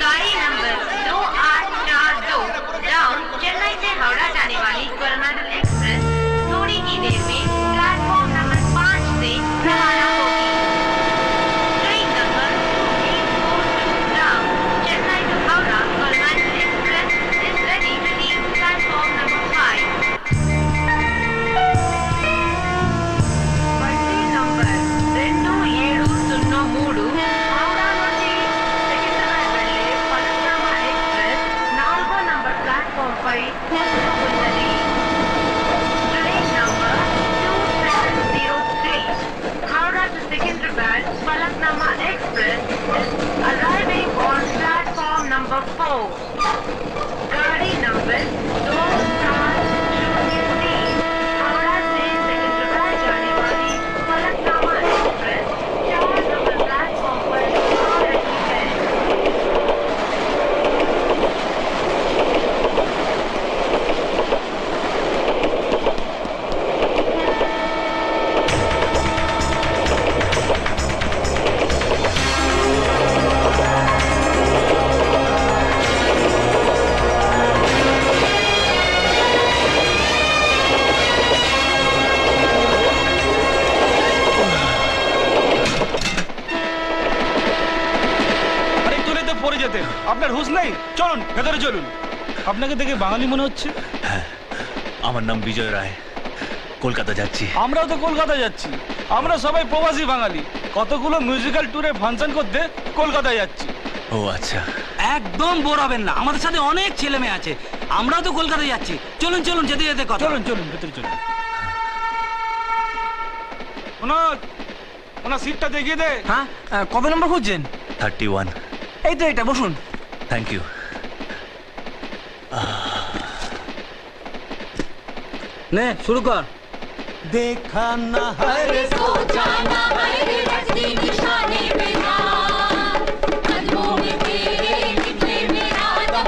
गाड़ी number 2842 down Chennai से हावड़ा जाने वाली कोरोमंडल एक्सप्रेस थोड़ी ही देर में प्लेटफॉर्म नंबर 5 से रवाना होगी। Train number 2842 down Chennai to Howrah Coromandel express is ready to leave platform number 5. Bus number 2703 Howrah నుండి సికింద్రాబాద్ వెళ్ళే పలక్నామా ఎక్స్ప్రెస్ 4వ నంబర్ ప్లాట్ఫామ్ పై కూర్చున్నది. Train number 2703 Howrah to Secunderabad Falaknama Express is arriving on platform number 4. गाड़ी नंबर 2703 हावड़ा से सिकंदराबाद जाने वाली फलकनामा एक्सप्रेस 4 नंबर प्लेटफॉर्म पर आ रही है। আরে একটু তো পড়ে যেতে আপনার হুঁশ নেই? চলুন ভেতরে চলুন। আপনাকে দেখে বাঙালি মনে হচ্ছে। হ্যাঁ, আমার নাম বিজয় রায়, কলকাতা যাচ্ছি। আমরাও তো কলকাতা যাচ্ছি। আমরা সবাই প্রবাসী বাঙালি, কতগুলো মিউজিক্যাল ট্যুরে ফাংশন করতে কলকাতায় যাচ্ছি। ও আচ্ছা, একদম বোর হবেন না, আমাদের সাথে অনেক ছেলে মেয়ে আছে, আমরাও তো কলকাতায় যাচ্ছি। চলুন চলুন, যেতে যেতে কথা। চলুন চলুন ভেতরে চলুন। ওনার সিটটা দেখিয়ে দে। হ্যাঁ, কবে নম্বর খুঁজছেন? 31। এই তো এটা, বসুন। Thank you. নে শুরু কর। দেখা না अरे सोचा ना मेरे रस्ते निशाने पे ना कदमों में तेरे निकले मेरा दम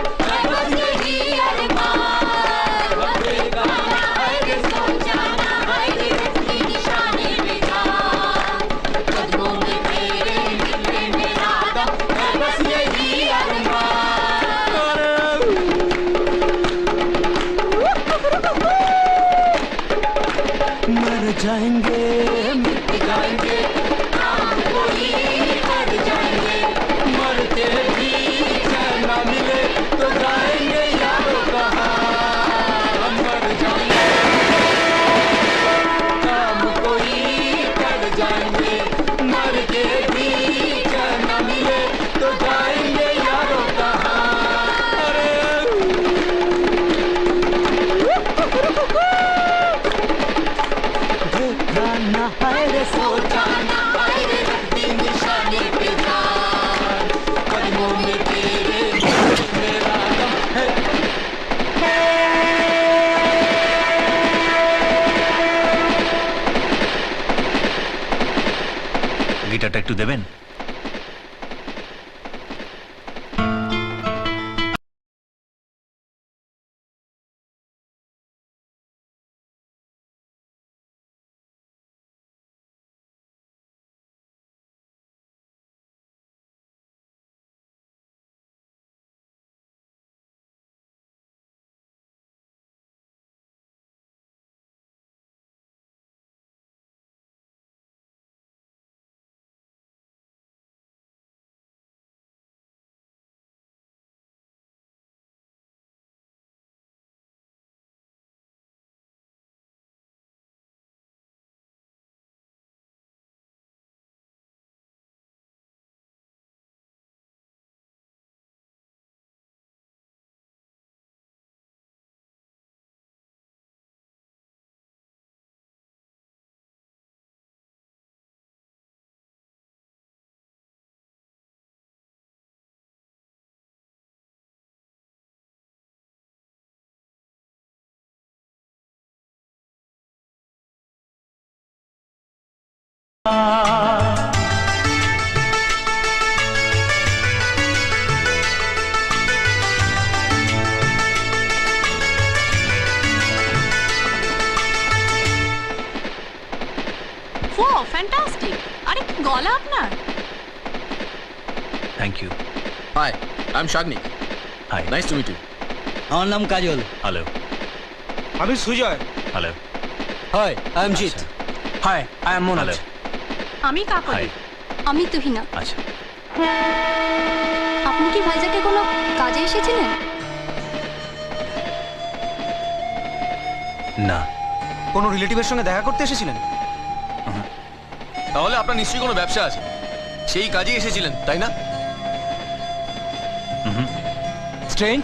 बस यही अरमान देखा ना अरे सोचा ना मेरे रस्ते निशाने पे ना कदमों में तेरे निकले मेरा दम बस यही मर जाएंगे मिट जाएंगे काम कोई कर जाएंगे मरते भी चैन ना मिले तो जाएंगे यारो कहाँ। मर जाएंगे काम कोई कर जाएंगे मर के भी चैन ना मिले तो जाएंगे यारो कहाँ। देखा ना है रे सोचा ना मेरे रस्ते निशाने पे जा कदमों में तेरे मेरा दम है। গিটারটা একটু দেবেন? ও ফ্যান্টাস্টিক। আরে কি গলা আপনার? Thank you. Hi, I am Shagnik. Hi. Nice to meet you. আমার নাম কাজল। হ্যালো। আমি Sujoy. Hello. Hi, I am Jeet. Hi, I am hello. আমি হাই। কাকলি। আমি তুহিনা। আচ্ছা। আপনি কি ভাইজাকে কোনো কাজে এসেছিলেন? না। কোনো রিলেটিভের সঙ্গে দেখা করতে এসেছিলেন? তাহলে আপনার নিশ্চয়ই কোনো ব্যবসা আছে, সেই কাজেই এসেছিলেন, তাই না? স্ট্রেঞ্জ।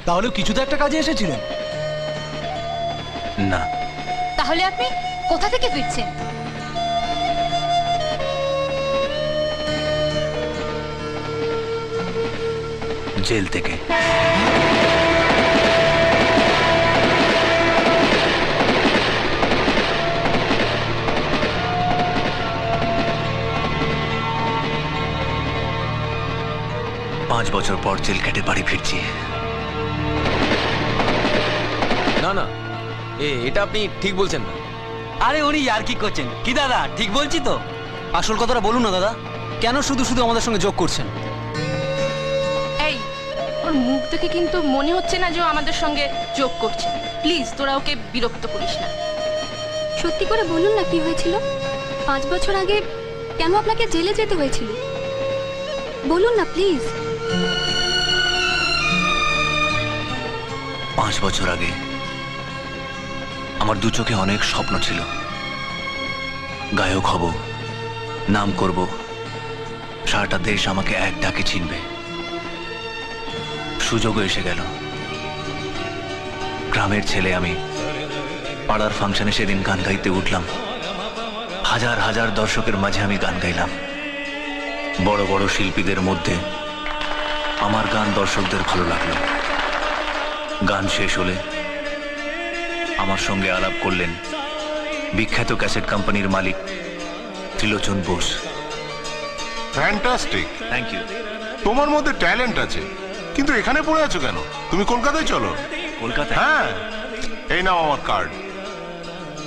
তাহলে কিছু তো একটা কাজে এসেছিলেন। না। তাহলে আপনি কোথা থেকে ফিরছেন? জেল থেকে। পাঁচ বছর পর জেল কেটে বাড়ি ফিরছি। না না, এটা আপনি ঠিক বলছেন না। আরে উনি আর কি করছেন? কি দাদা, ঠিক বলছি তো? আসল কথাটা বলুন না দাদা, কেন শুধু শুধু আমাদের সঙ্গে যোগ করছেন? এই, ওর মুখ দেখে কিন্তু মনে হচ্ছে না যে ও আমাদের সঙ্গে যোগ করছে। প্লিজ তোরা ওকে বিরক্ত করিস না। সত্যি করে বলুন না কি হয়েছিল? 5 বছর আগে কেন আপনাকে জেলে যেতে হয়েছিল? বলুন না প্লিজ। 5 বছর আগে আমার দু চোখে অনেক স্বপ্ন ছিল। গায়ক হব, নাম করব, সারাটা দেশ আমাকে এক ডাকে চিনবে। সুযোগও এসে গেল। গ্রামের ছেলে আমি, পাড়ার ফাংশনে সেদিন গান গাইতে উঠলাম। হাজার হাজার দর্শকের মাঝে আমি গান গাইলাম। বড় বড় শিল্পীদের মধ্যে আমার গান দর্শকদের ভালো লাগলো। গান শেষ হলে আমার সঙ্গে আলাপ করলেন বিখ্যাত ক্যাসেট কোম্পানির মালিক Trilochan Bose. Fantastic. Thank you. তোমার মধ্যে ট্যালেন্ট আছে, কিন্তু এখানে পড়ে আছো কেন? তুমি কলকাতায় চলো। কলকাতায়? হ্যাঁ, এই নাও আমার কার্ড।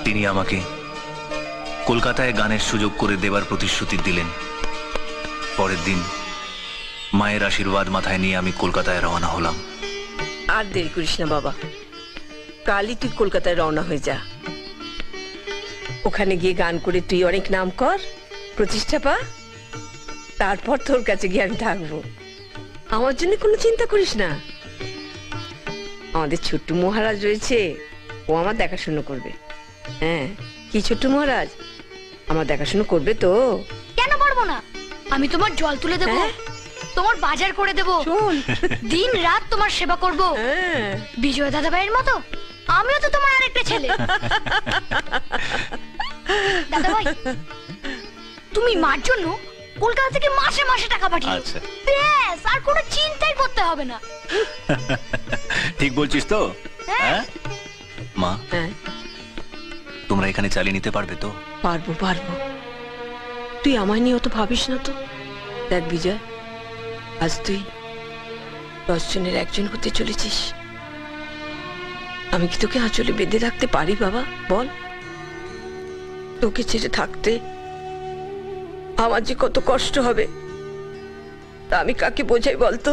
তিনি আমাকে কলকাতায় গানের সুযোগ করে দেবার প্রতিশ্রুতি দিলেন। পরের দিন মায়ের আশীর্বাদ মাথায় নিয়ে আমি কলকাতায় রওনা হলাম। আর দেরি করিস না বাবা, কালই তুই কলকাতায় রওনা হয়ে যা। ওখানে গিয়ে গান করে তুই অনেক নাম কর, প্রতিষ্ঠা পা, তারপর তোর কাছে গিয়ে আমি থাকবো। আমার জন্য কোনো চিন্তা করিস না। আমাদের ছোট্ট মহারাজ রয়েছে, ও আমার দেখাশুনো করবে। হ্যাঁ, কি ছোট্ট মহারাজ, আমার দেখাশুনো করবে তো? কেন পারবো না? আমি তোমার জল তুলে দেবো, হ্যাঁ? তোমার বাজার করে দেবো, শোন। দিন রাত তোমার সেবা করব। হ্যাঁ, বিজয় দাদা ভাইয়ের মতো আমিও তো তোমার আরেকটা ছেলে। দাদা ভাই, তুমি মার জন্য কলকাতা থেকে মাসে মাসে টাকা পাঠিও। আচ্ছা। ব্যাস, আর কোনো চিন্তাই করতে হবে না। ঠিক বলছিস তো? হ্যাঁ মা, হ্যাঁ, তোমরা এখানে চালিয়ে নিতে পারবে তো? পারবো পারবো, তুই আমায় নিয়ে অত ভাবিস না তো। দেখ বিজয়, আজ তুই 10 জনের একজন হতে চলেছিস। আমি কি তোকে আঁচলে বেঁধে রাখতে পারি বাবা? বল, তোকে ছেড়ে থাকতে আমার যে কত কষ্ট হবে তা আমি কাকে বোঝাই বলতো?